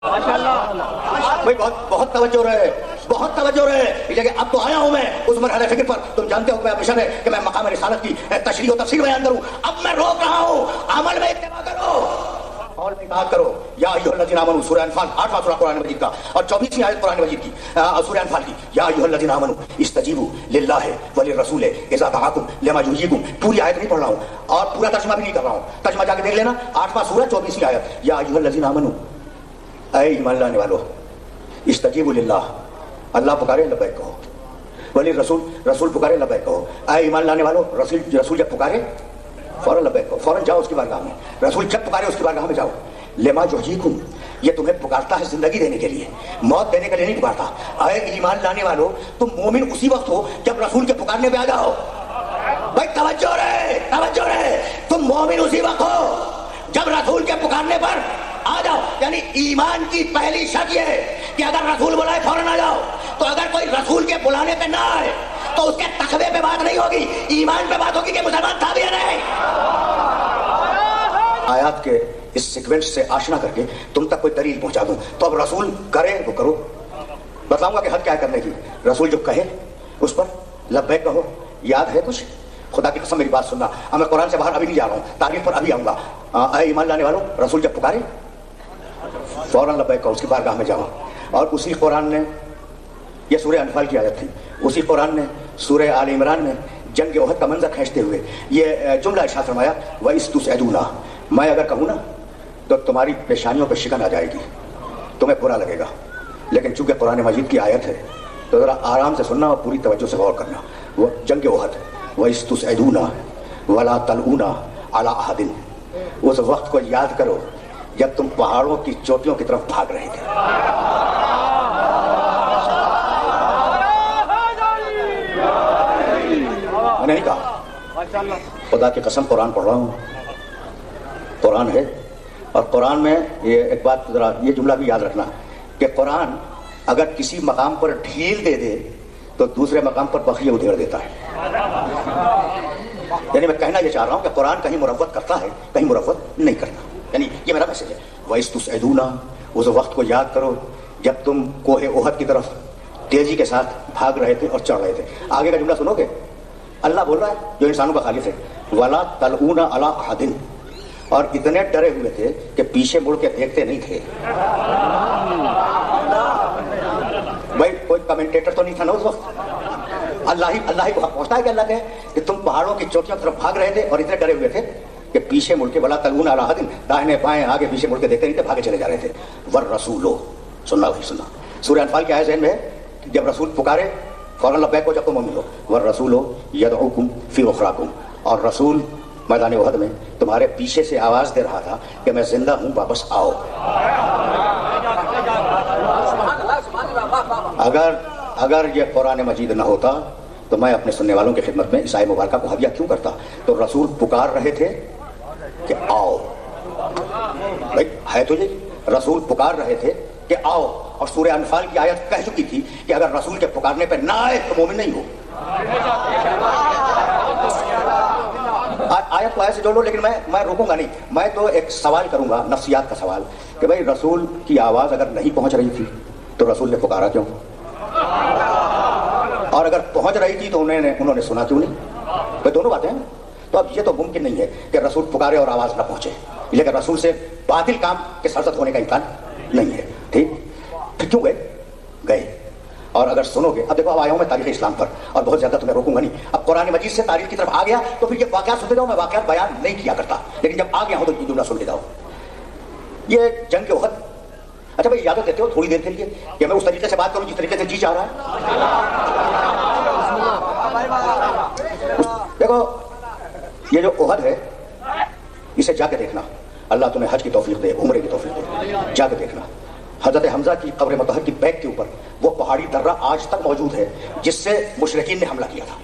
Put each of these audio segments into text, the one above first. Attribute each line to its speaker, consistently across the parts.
Speaker 1: بھائی بہت توجہ رہے، بہت توجہ رہے. لیکن اب تو آیا ہوں میں اس مرحلے فکر پر. تم جانتے ہو کہ میرا مشن ہے کہ میں مقام رسالت کی تشریح و تفسیر بیان کروں. اب میں روک رہا ہوں، عمل میں اتباع کرو، قول میں اطاعت کرو. یا ایھا الذین آمنوا، سورہ انفال 8واں سورہ قرآن مجید کا اور 24ویں آیت قرآن مجید کی سورہ انفال کی. یا ایھا الذین آمنوا استجیبوا للہ وللرسول اذا دعاکم لما یحییکم. پوری آیت نہیں پڑھ رہا ہوں اور پورا ترجمہ بھی نہیں کر رہا ہوں، ترجمہ جا کے دیکھ لینا. 8واں سورہ 24ویں آیت. یا ایھا الذین آمنوا، اے ایمان لانے والو، استجیبوا للہ، اللہ پکارے لبیک کہو. ولی رسول، رسول پکارے لبیک کہو. اے ایمان لانے والو، رسول جب پکارے فوراً لبیک کہو، فوراً جاؤ اس کی بارگاہ میں. رسول جب پکارے اس کی بارگاہ میں جاؤ. لما یحییکم، یہ تمہیں پکارتا ہے زندگی دینے کے لیے، موت دینے کے لیے نہیں پکارتا. اے ایمان لانے والو، تم مومن اسی وقت ہو جب رسول کے پکارنے پہ آ جاؤ. بھائی توجہ رہے، توجہ رہے. تم مومن اسی وقت ہو جب رسول کے پکارنے پر آ جاؤ. یعنی ایمان کی پہلی شرط یہ ہے کہ اگر رسول بلائے فوراً آ جاؤ. تو اگر کوئی رسول کے بلانے پہ نہ آئے تو اس کے تقوی پہ بات نہیں ہوگی، ایمان پہ بات ہوگی کہ مسلمان تھا بھی یا نہیں. آیات کے اس سیکوینس سے آشنا کر کے تم تک کوئی دلیل پہنچا دوں. تو اب رسول کرے وہ کرو، بتاؤں گا کہ حد کیا ہے کرنے کی. رسول جو کہے اس پر لبیک کہو. یاد ہے کچھ؟ خدا کی قسم میری بات سننا، اب میں قرآن سے باہر ابھی نہیں جا رہا ہوں، تعریف پر ابھی آؤں گا. اے ایمان لانے والوں، رسول جب پکارے فوراً لبیک کہو، اس کی بارگاہ میں جاؤ. اور اسی قرآن نے، یہ سورہ انفال کی آیت تھی، اسی قرآن نے سورہ آل عمران میں جنگ احد کا منظر کھینچتے ہوئے یہ جملہ ارشاد فرمایا، وَإِسْتُسْعِدُونَ، میں اگر کہوں نا تو تمہاری پیشانیوں پہ شکن آ جائے گی، تمہیں برا لگے گا. لیکن چونکہ قرآن مجید کی آیت ہے تو ذرا آرام سے سننا اور پوری توجہ سے غور کرنا. وہ جنگ احد، وَإِسْتُسْعِدُونَ وَلَا تَلْؤُونَ عَلَىٰ أَحَدٍ، اس وقت کو یاد کرو جب تم پہاڑوں کی چوٹیوں کی طرف بھاگ رہے تھے. میں نے نہیں کہا، خدا کی قسم قرآن پڑھ رہا ہوں، قرآن ہے. اور قرآن میں یہ ایک بات ذرا یہ جملہ بھی یاد رکھنا کہ قرآن اگر کسی مقام پر ڈھیل دے دے تو دوسرے مقام پر بخیہ ادھیڑ دیتا ہے. یعنی میں کہنا یہ چاہ رہا ہوں کہ قرآن کہیں مروت کرتا ہے، کہیں مروت نہیں کرتا. یعنی یہ میرا میسج ہے. وَإِسْتُسْعِدُونَ، اس وقت کو یاد کرو جب تم کوہ احد کی طرف تیزی کے ساتھ بھاگ رہے تھے اور چڑھ رہے تھے. آگے کا جملہ سنو گے، اللہ بول رہا ہے جو انسانوں کا خالق ہے، وَلَا تَلْؤُونَ عَلَىٰ أَحَدٍ، اور اتنے ڈرے ہوئے تھے کہ پیچھے مڑ کے دیکھتے نہیں تھے. بھائی کوئی کمنٹیٹر تو نہیں تھا نا اس وقت، اللہ ہی کو حق پہنچتا ہے کہ اللہ کہے کہ تم پہاڑوں کی چوٹیوں کی طرف بھاگ رہے تھے اور اتنے ڈرے ہوئے تھے کہ پیچھے مڑ کے وَلَا تَلْؤُونَ عَلَىٰ أَحَدٍ، دائیں بائیں آگے پیچھے مڑ کے دیکھتے نہیں تھے، بھاگے چلے جا رہے تھے. وَالرَّسُولُ، سننا بھائی سننا، سورہ انفال کی آیت ذہن میں ہے کہ جب رسول پکارے فوراً لبیک ہو جب تم مومن ہو. وَالرَّسُولُ يَدْعُوكُمْ فِي أُخْرَاكُمْ، اور رسول میدان احد میں تمہارے پیچھے سے آواز دے رہا تھا کہ میں زندہ ہوں، واپس آؤ. اگر یہ قرآن مجید نہ ہوتا تو میں اپنے سننے والوں کی خدمت میں عیسائی مبارکہ کو ہدیہ کیوں کرتا. تو رسول پکار رہے تھے کہ آؤ. بھائی ہے تو یہ رسول پکار رہے تھے کہ آؤ، اور سورہ انفال کی آیت کہہ چکی تھی کہ اگر رسول کے پکارنے پہ نہ آئے تو مومن نہیں ہو. آیت کو ایسے جوڑ لو، لیکن میں روکوں گا نہیں. میں تو ایک سوال کروں گا، نفسیات کا سوال، کہ بھائی رسول کی آواز اگر نہیں پہنچ رہی تھی تو رسول نے پکارا کیوں؟ اور اگر پہنچ رہی تھی تو انہوں نے سنا کیوں نہیں؟ بھائی دونوں باتیں ہیں. تو اب یہ تو ممکن نہیں ہے کہ رسول پکارے اور آواز نہ پہنچے، لیکن رسول سے باطل کام کے سرزد ہونے کا امکان نہیں ہے. ٹھیک، پھر کیوں گئے؟ اور اگر سنو گے، اب دیکھو اب آیا ہوں میں تاریخ اسلام پر اور بہت زیادہ تمہیں روکوں گا نہیں. اب قرآن مجید سے تاریخ کی طرف آ گیا تو پھر یہ واقعات سنتے جاؤ. میں واقعات بیان نہیں کیا کرتا، لیکن جب آ گیا ہوں تو یہ جملہ سن کے جاؤ. یہ جنگ احد، اچھا بھائی اجازت دیتے ہو تھوڑی دیر کے لیے کہ میں اس طریقے سے بات کروں جس طریقے سے جی چاہ رہا ہے؟ دیکھو یہ جو احد ہے اسے جا کے دیکھنا. اللہ تمہیں حج کی توفیق دے، عمرے کی توفیق دے، جا کے دیکھنا. حضرت حمزہ کی قبر مطہر کی بیک کے اوپر وہ پہاڑی درہ آج تک موجود ہے جس سے مشرکین نے حملہ کیا تھا.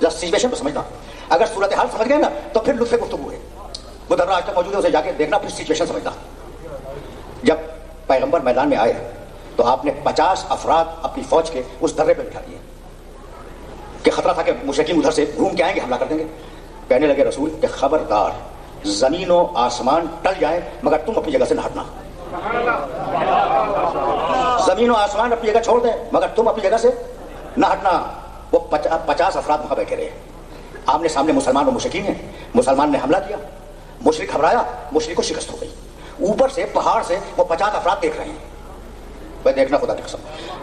Speaker 1: ذرا سچویشن کو سمجھنا، اگر صورتحال سمجھ گئے نا تو پھر لطف گفتگو ہے. وہ درہ آج تک موجود ہے، اسے جا کے دیکھنا، پھر سچویشن سمجھنا. جب پیغمبر میدان میں آئے تو آپ نے 50 افراد اپنی فوج کے اس درے پہ بٹھا دیے کہ خطرہ تھا کہ مشرکین ادھر سے گھوم کے آئیں گے، حملہ کر دیں گے. کہنے لگے رسول کہ خبردار، زمین و آسمان ٹل جائیں مگر تم اپنی جگہ سے نہ ہٹنا. زمین و آسمان اپنی جگہ چھوڑ دیں مگر تم اپنی جگہ سے نہ ہٹنا. وہ 50 افراد وہاں بیٹھے رہے. آمنے سامنے مسلمان و مشرکین ہیں. مسلمان نے حملہ کیا, مشرک گھبرایا, مشرک کو شکست ہو گئی. اوپر سے پہاڑ سے وہ 50 افراد دیکھ رہے ہیں. میں دیکھنا خدا کی قسم,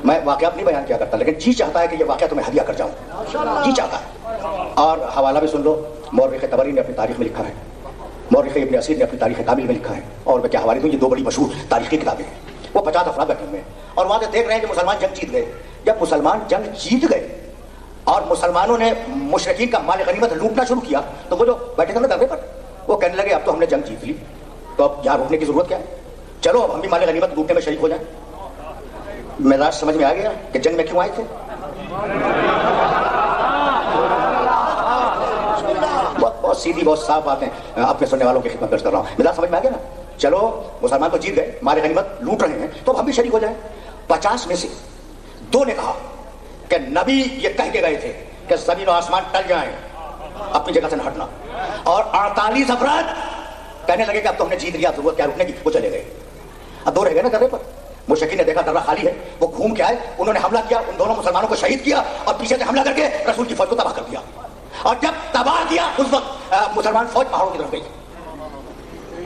Speaker 1: میں واقعات نہیں بیان کیا کرتا لیکن جی چاہتا ہے کہ یہ واقعہ تمہیں ہدیہ کر جاؤں, جی چاہتا ہے. اور حوالہ بھی سن لو, مورخ طبری نے اپنی تاریخ میں لکھا ہے, مورخ ابن اسیر نے اپنی تاریخ کامل میں لکھا ہے, اور میں کیا حوالے دوں, یہ 2 بڑی مشہور تاریخی کتابیں ہیں. وہ 50 افراد بیٹھے ہوئے ہیں اور وہاں سے دیکھ رہے ہیں کہ مسلمان جنگ جیت گئے. جب مسلمان جنگ جیت گئے اور مسلمانوں نے مشرکین کا مال غنیمت لوٹنا شروع کیا تو وہ جو بیٹھے تھے نا دربے پر, وہ کہنے لگے اب تو ہم نے جنگ جیت لی, تو اب یہاں روکنے کی ضرورت کیا ہے, چلو اب ہم بھی مال غنیمت لوٹنے میں شریک ہو جائیں. معراج سمجھ میں آ گیا کہ جنگ میں کیوں آئے تھے. بہت سیدھی بہت صاف باتیں اپنے سننے والوں کی خدمت درج کر رہا ہوں. معراج سمجھ میں آ گیا نا. چلو مسلمان تو جیت گئے, مال غنیمت لوٹ رہے ہیں, تو ہم بھی شریک ہو جائیں. 50 میں سے 2 نے کہا کہ نبی یہ کہہ کے گئے تھے کہ زمین و آسمان ٹل جائیں, اپنی جگہ سے نہ ہٹنا. اور 48 افراد کہنے لگے کہ اب تو ہم نے جیت لیا, ضرورت کیا رکنے کی, وہ چلے گئے. اب 2 رہ گئے نا درے پر. مشرکین نے دیکھا درہ خالی ہے, وہ گھوم کے آئے, انہوں نے حملہ کیا, ان دونوں مسلمانوں کو شہید کیا اور پیچھے سے حملہ کر کے رسول کی فوج کو تباہ کر دیا. اور جب تباہ کیا اس وقت مسلمان فوج پہاڑوں کی طرف گئی.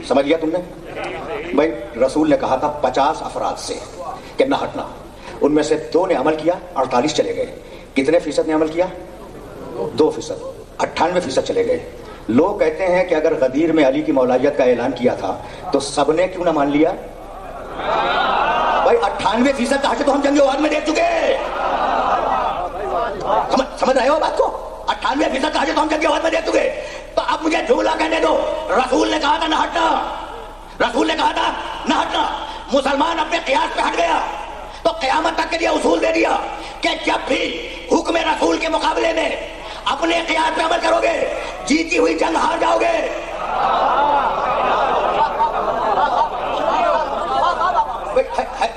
Speaker 1: سمجھ لیا تم نے بھائی, رسول نے کہا تھا 50 افراد سے کہ نہ ہٹنا. ان میں سے 2 نے عمل کیا, 48 چلے گئے. کتنے فیصد نے عمل کیا؟ 2%. 98% چلے گئے. لوگ کہتے ہیں کہ اگر غدیر میں علی کی مولائیت کا اعلان کیا تھا تو سب نے کیوں نہ مان لیا؟ بھائی 98% کہا تو ہم جنگ جوہر میں دیکھ چکے. سمجھ رہے ہو بات کو؟ 98% کہا تو ہم جنگ جوہر میں دیکھ چکے. تو اب مجھے جملہ کہنے دو, رسول نے کہا تھا نہ ہٹنا, رسول نے کہا تھا نہ ہٹنا. مسلمان اپنے قیاس پہ ہٹ گیا تو قیامت تک کے لیے اصول دے دیا کہ جب بھی حکم رسول کے مقابلے میں اپنے قیاس پہ عمل کرو گے جیتی ہوئی جنگ ہار جاؤ گے.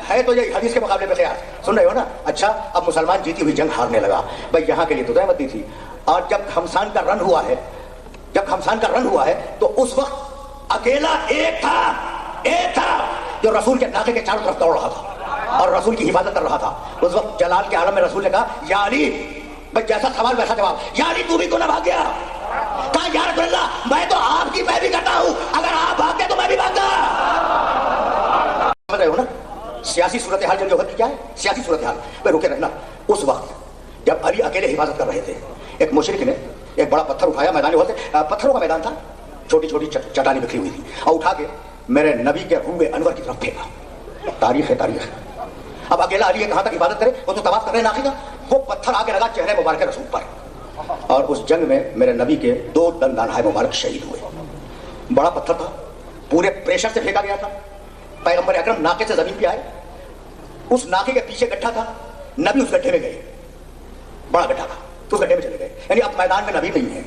Speaker 1: ہے تو یہ حدیث کے مقابلے میں قیاس, سن رہے ہو نا. اچھا, اب مسلمان جیتی ہوئی جنگ ہارنے لگا. بھائی یہاں کے لیے تو زحمت دی تھی. اور جب خمسان کا رن ہوا ہے, تو اس وقت اکیلا ایک تھا جو رسول کے ناقے کے چاروں طرف دوڑ رہا تھا اور رسول کی حفاظت کر رہا تھا. اس وقت جلال کے عالم میں رسول نے کہا یا علی, بھائی جیسا سوال ویسا جواب, یا علی تو بھی کیوں نہ بھاگ گیا؟ کہا یا رسول اللہ میں تو آپ کی پیروی کرتا ہوں, اگر آپ بھاگ گئے تو میں بھی بھاگتا. سمجھ رہے ہو نا سیاسی صورتحال جنگ جوہر کی کیا ہے؟ سیاسی صورتحال. میں رکے رہنا. اس وقت جب علی اکیلے حفاظت کر رہے تھے, ایک مشرک نے ایک بڑا پتھر اٹھایا, میدان جوہر سے پتھروں کا میدان تھا, چھوٹی چھوٹی چٹانیں بکھری ہوئی تھی, اور اٹھا کے میرے نبی کے روح انور کی طرف پھینکا. تاریخ ہے, تاریخ ہے. اب اکیلا علی کہاں تک عبادت کرے, وہ تو طواف کر رہے ہیں ناقے کا. وہ پتھر آ کے لگا چہرے مبارک رسول پر, اور اس جنگ میں میرے نبی کے 2 دندانہائے مبارک شہید ہوئے. بڑا پتھر تھا, پورے پریشر سے پھینکا گیا تھا. پیغمبر اکرم ناقے سے زمین پہ آئے, اس ناقے کے پیچھے گڈھا تھا, نبی اس گڈھے میں گئے, بڑا گڈھا تھا, اس گڈھے میں چلے گئے. یعنی اب میدان میں نبی نہیں ہے.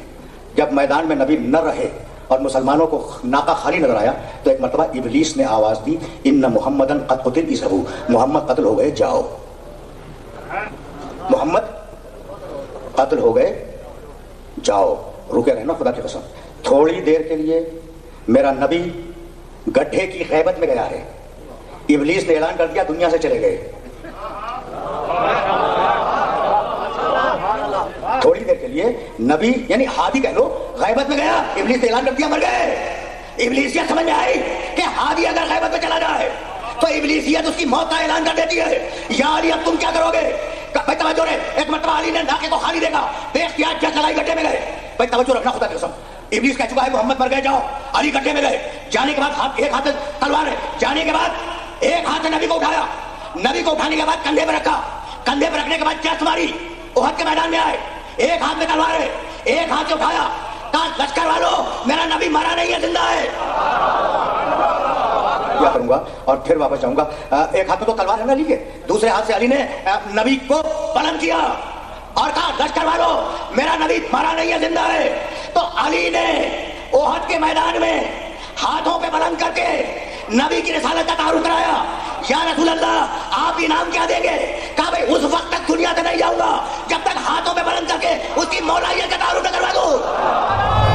Speaker 1: جب میدان میں نبی نہ رہے اور مسلمانوں کو ناقہ خالی نظر آیا تو ایک مرتبہ ابلیس نے آواز دی, ان محمدن قد قتل اذهبوا, محمد قتل ہو گئے جاؤ, محمد قتل ہو گئے جاؤ. رکے رہنا خدا کی قسم. تھوڑی دیر کے لیے میرا نبی گڈھے کی غیبت میں گیا ہے, ابلیس نے اعلان کر دیا دنیا سے چلے گئے. تھوڑی دیر کے لیے نبی یعنی ہادی کہہ لو غیبت میں گیا, ابلیس نے اعلان کر دیا مر گئے. ابلیسیت سمجھ میں آئی کہ ہادی اگر غیبت میں چلا جائے تو ابلیسیت اس کی موت کا اعلان کر دیتی ہے. یا علی اب تم کیا کرو گے؟ بھائی توجہ رہے, ایک مرتبہ علی نے ناقے کو خالی دیکھا, بے اختیار جس لگائی گڈھے میں گئے. بھائی توجہ رکھنا خدا کی قسم, ابلیس کہہ چکا ہے محمد مر گئے جاؤ, علی گڈھے میں گئے. جانے کے بعد ایک ہاتھ تلوار ہے, جانے کے بعد ایک ہاتھ سے نبی کو اٹھایا, نبی کو اٹھانے کے بعد کندھے پہ رکھا, کندھے پہ رکھنے کے بعد چیس ماری, احد کے میدان میں آئے, ایک ہاتھ میں تلوار ہے, ایک ہاتھ سے اٹھایا, کہا لشکر والوں میرا نبی مرا نہیں ہے, زندہ ہے. کیا کروں گا اور پھر واپس جاؤں گا. ایک ہاتھ میں تو تلوار ہے نا علی کے, دوسرے ہاتھ سے علی نے نبی کو بلند کیا اور کہا لشکر والوں میرا نبی مرا نہیں ہے, زندہ ہے. تو علی نے احد کے میدان میں ہاتھوں پہ بلند کر کے نبی کی رسالت کا تعارف کرایا. یا رسول اللہ آپ انعام کیا دیں گے؟ کہا بھائی اس وقت تک دنیا سے نہیں جاؤں گا جب تک ہاتھوں پہ بلند کر کے اس کی مولائیت کا تعارف نہ کروا دوں.